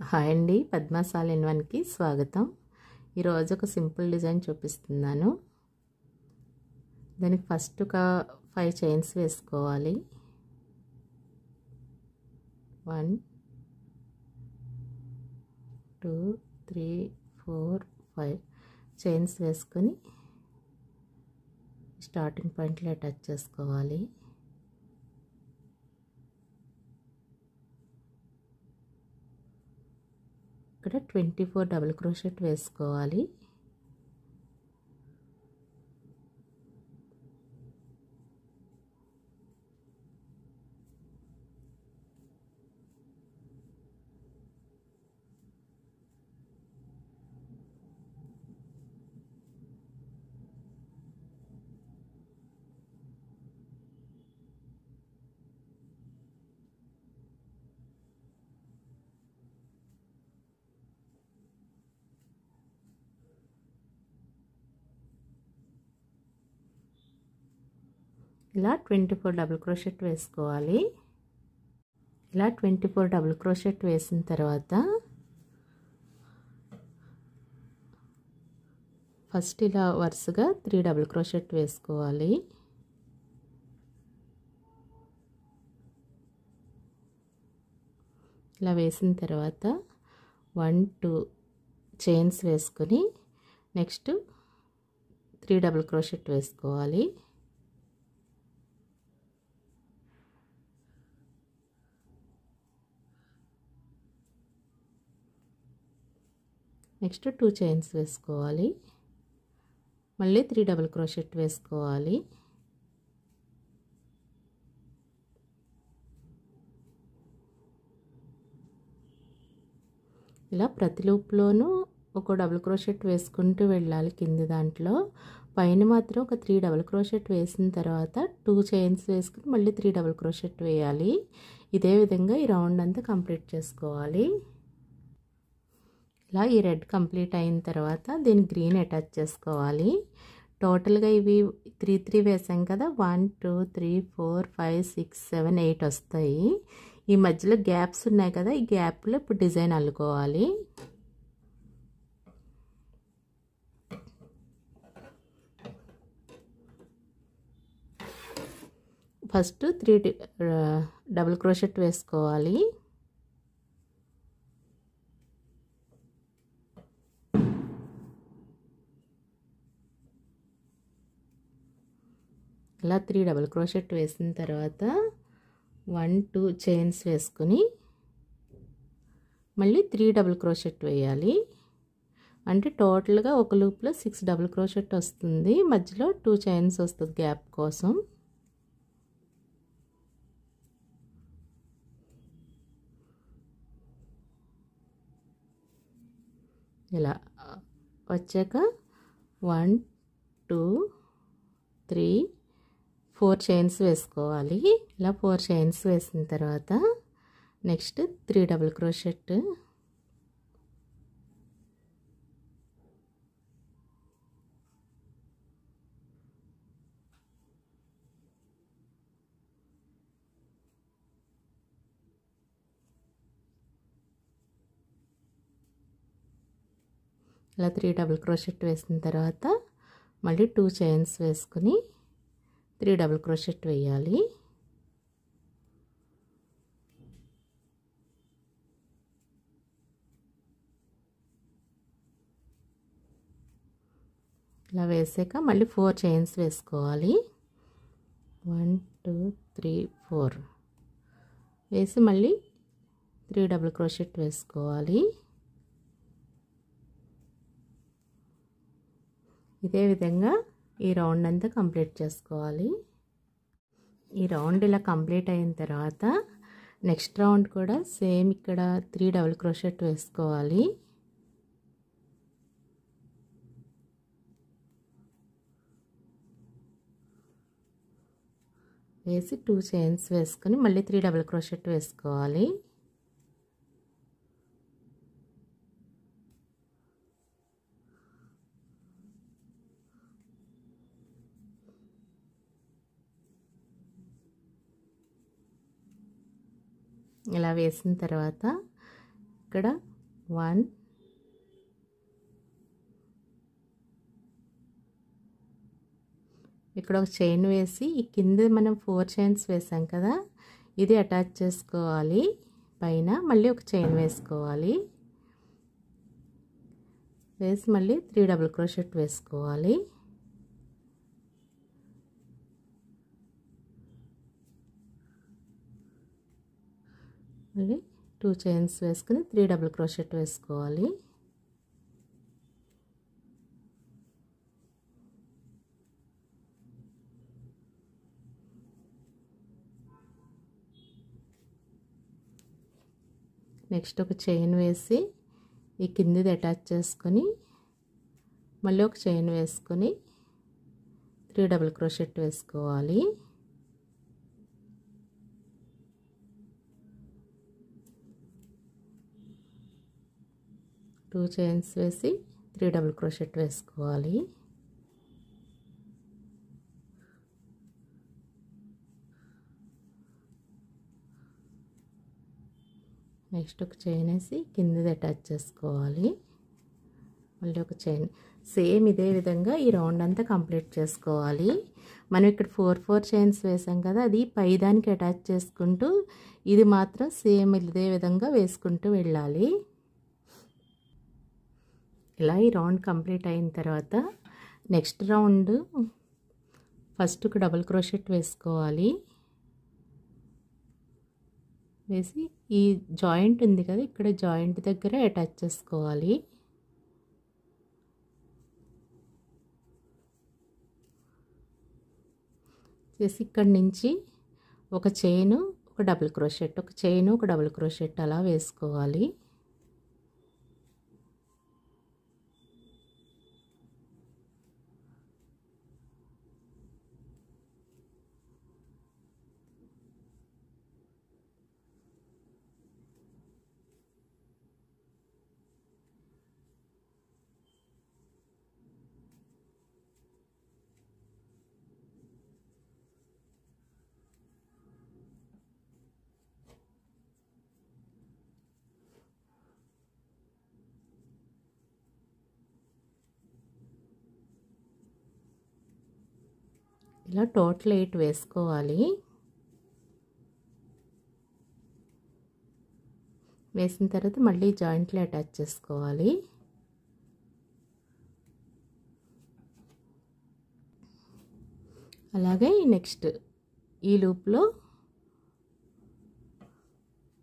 Hi అండి, Padma's all in వన్కి స్వాగతం. ఈరోజు ఒక సింపుల్ డిజైన్ చూపిస్తున్నాను. దానికి ఫస్ట్ ఒక 5 చైన్స్ వేసుకోవాలి. 1 2 3 4 5 చైన్స్ వేసుకొని స్టార్టింగ్ పాయింట్లో అటాచ్ చేసుకోవాలి. ఇక్కడ 24 డబుల్ క్రోషెట్ వేసుకోవాలి. ఇలా 24 డబుల్ క్రోషెట్ వేసుకోవాలి. ఇలా 24 డబుల్ క్రోషెట్ వేసిన తర్వాత ఫస్ట్ ఇలా వరుసగా 3 డబుల్ క్రోషెట్ వేసుకోవాలి. ఇలా వేసిన తర్వాత 1 2 చైన్స్ వేసుకొని నెక్స్ట్ 3 డబుల్ క్రోషెట్ వేసుకోవాలి. నెక్స్ట్ 2 చైన్స్ వేసుకోవాలి. మళ్ళీ 3 డబుల్ క్రోషెట్ వేసుకోవాలి. ఇలా ప్రతి లూప్లోనూ ఒక డబుల్ క్రోషెట్ వేసుకుంటూ వెళ్ళాలి. కింది దాంట్లో పైన మాత్రం ఒక 3 డబుల్ క్రోషెట్ వేసిన తర్వాత 2 చైన్స్ వేసుకుని మళ్ళీ 3 డబుల్ క్రోషెట్ వేయాలి. ఇదే విధంగా ఈ రౌండ్ అంతా కంప్లీట్ చేసుకోవాలి. ఇలా ఈ రెడ్ కంప్లీట్ అయిన తర్వాత దీని గ్రీన్ అటాచ్ చేసుకోవాలి. టోటల్గా ఇవి 3 3 వేసాం కదా, 1 2 3 4 5 6 7 8 వస్తాయి. ఈ మధ్యలో గ్యాప్స్ ఉన్నాయి కదా, ఈ గ్యాప్లో ఇప్పుడు డిజైన్ అల్లుకోవాలి. ఫస్ట్ 3 డబుల్ క్రోషెట్ వేసుకోవాలి. ఇలా 3 డబుల్ క్రోషెట్ వేసిన తర్వాత 1 2 చైన్స్ వేసుకుని మళ్ళీ 3 డబుల్ క్రోషెట్ వేయాలి. అంటే టోటల్గా ఒక లూప్లో 6 డబుల్ క్రోషెట్ వస్తుంది. మధ్యలో 2 చైన్స్ వస్తుంది గ్యాప్ కోసం. ఇలా వచ్చాక 1 2 3 4 చైన్స్ వేసుకోవాలి. ఇలా 4 చైన్స్ వేసిన తర్వాత నెక్స్ట్ 3 డబుల్ క్రోషెట్, ఇలా 3 డబుల్ క్రోషెట్ వేసిన తర్వాత మళ్ళీ 2 చైన్స్ వేసుకుని 3 డబుల్ క్రోషెట్ వేయాలి. ఇలా వేసాక మళ్ళీ 4 చైన్స్ వేసుకోవాలి. 1 2 3 4 వేసి మళ్ళీ 3 డబుల్ క్రోషెట్ వేసుకోవాలి. ఇదే విధంగా ఈ రౌండ్ అంతా కంప్లీట్ చేసుకోవాలి. ఈ రౌండ్ ఇలా కంప్లీట్ అయిన తర్వాత నెక్స్ట్ రౌండ్ కూడా సేమ్ ఇక్కడ 3 డబుల్ క్రోషెట్ వేసుకోవాలి. వేసి 2 చైన్స్ వేసుకొని మళ్ళీ 3 డబుల్ క్రోషెట్ వేసుకోవాలి. ఇలా వేసిన తర్వాత ఇక్కడ 1 ఇక్కడ ఒక చైన్ వేసి ఈ కింద మనం 4 చైన్స్ వేసాం కదా, ఇది అటాచ్ చేసుకోవాలి. పైన మళ్ళీ ఒక చైన్ వేసుకోవాలి. వేసి మళ్ళీ 3 డబుల్ క్రోషెట్ వేసుకోవాలి. మళ్ళీ 2 చైన్స్ వేసుకుని 3 డబుల్ క్రోషెట్ వేసుకోవాలి. నెక్స్ట్ ఒక చైన్ వేసి ఈ కిందిది అటాచ్ చేసుకొని మళ్ళీ ఒక చైన్ వేసుకొని 3 డబుల్ క్రోషెట్ వేసుకోవాలి. టూ చైన్స్ వేసి 3 డబుల్ క్రోషెట్ వేసుకోవాలి. నెక్స్ట్ ఒక చైన్ వేసి కిందది అటాచ్ చేసుకోవాలి. మళ్ళీ ఒక చైన్. సేమ్ ఇదే విధంగా ఈ రౌండ్ అంతా కంప్లీట్ చేసుకోవాలి. మనం ఇక్కడ 4 చైన్స్ వేసాం కదా, అది పైదానికి అటాచ్ చేసుకుంటూ ఇది మాత్రం సేమ్ ఇదే విధంగా వేసుకుంటూ వెళ్ళాలి. ఇలా ఈ రౌండ్ కంప్లీట్ అయిన తర్వాత నెక్స్ట్ రౌండ్ ఫస్ట్ ఒక డబుల్ క్రోషెట్ వేసుకోవాలి. వేసి ఈ జాయింట్ ఉంది కదా, ఇక్కడ జాయింట్ దగ్గర అటాచ్ చేసుకోవాలి. చేసి ఇక్కడ నుంచి ఒక చైను ఒక డబుల్ క్రోషెట్, ఒక చైను ఒక డబుల్ క్రోషెట్ అలా వేసుకోవాలి. ఇలా టోటల్ 8 వేసుకోవాలి. వేసిన తర్వాత మళ్ళీ జాయింట్లో అటాచ్ చేసుకోవాలి. అలాగే నెక్స్ట్ ఈ లూప్లో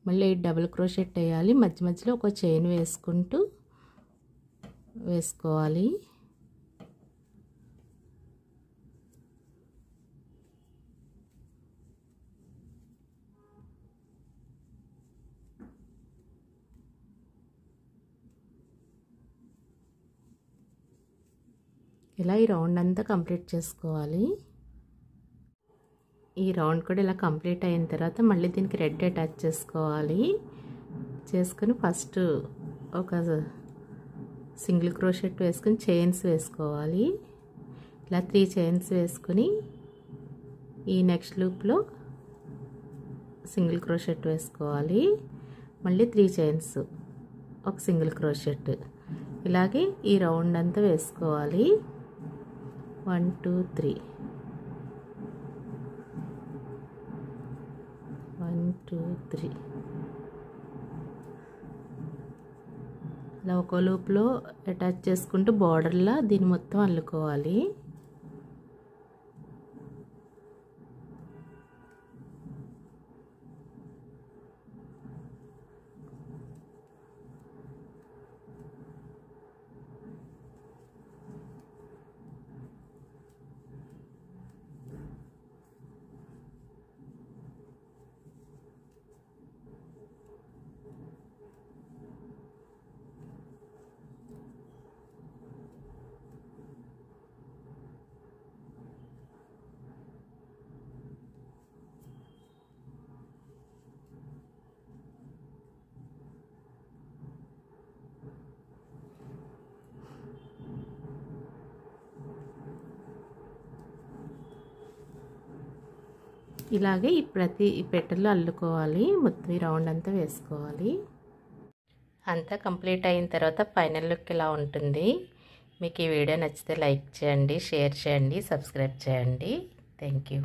మళ్ళీ 8 డబుల్ క్రోషెట్ వేయాలి. మధ్య మధ్యలో ఒక చైన్ వేసుకుంటూ వేసుకోవాలి. ఇలా ఈ రౌండ్ అంతా కంప్లీట్ చేసుకోవాలి. ఈ రౌండ్ కూడా ఇలా కంప్లీట్ అయిన తర్వాత మళ్ళీ దీనికి రెడ్ అటాచ్ చేసుకోవాలి. చేసుకొని ఫస్ట్ ఒక సింగిల్ క్రోషెట్ వేసుకొని చైన్స్ వేసుకోవాలి. ఇలా 3 చైన్స్ వేసుకొని ఈ నెక్స్ట్ లూప్లో సింగిల్ క్రోషెట్ వేసుకోవాలి. మళ్ళీ 3 చైన్స్ ఒక సింగిల్ క్రోషెట్. ఇలాగే ఈ రౌండ్ అంతా వేసుకోవాలి. 1 2 3 1 2 3 ఇలా ఒక లూప్లో అటాచ్ చేసుకుంటూ బార్డర్లా దీన్ని మొత్తం అల్లుకోవాలి. ఇలాగే ఈ ప్రతి పెటల్లో అల్లుకోవాలి. మొత్తం ఈ రౌండ్ అంతా వేసుకోవాలి. అంతా కంప్లీట్ అయిన తర్వాత ఫైనల్ లుక్ ఇలా ఉంటుంది. మీకు ఈ వీడియో నచ్చితే లైక్ చేయండి, షేర్ చేయండి, సబ్స్క్రైబ్ చేయండి. Thank you.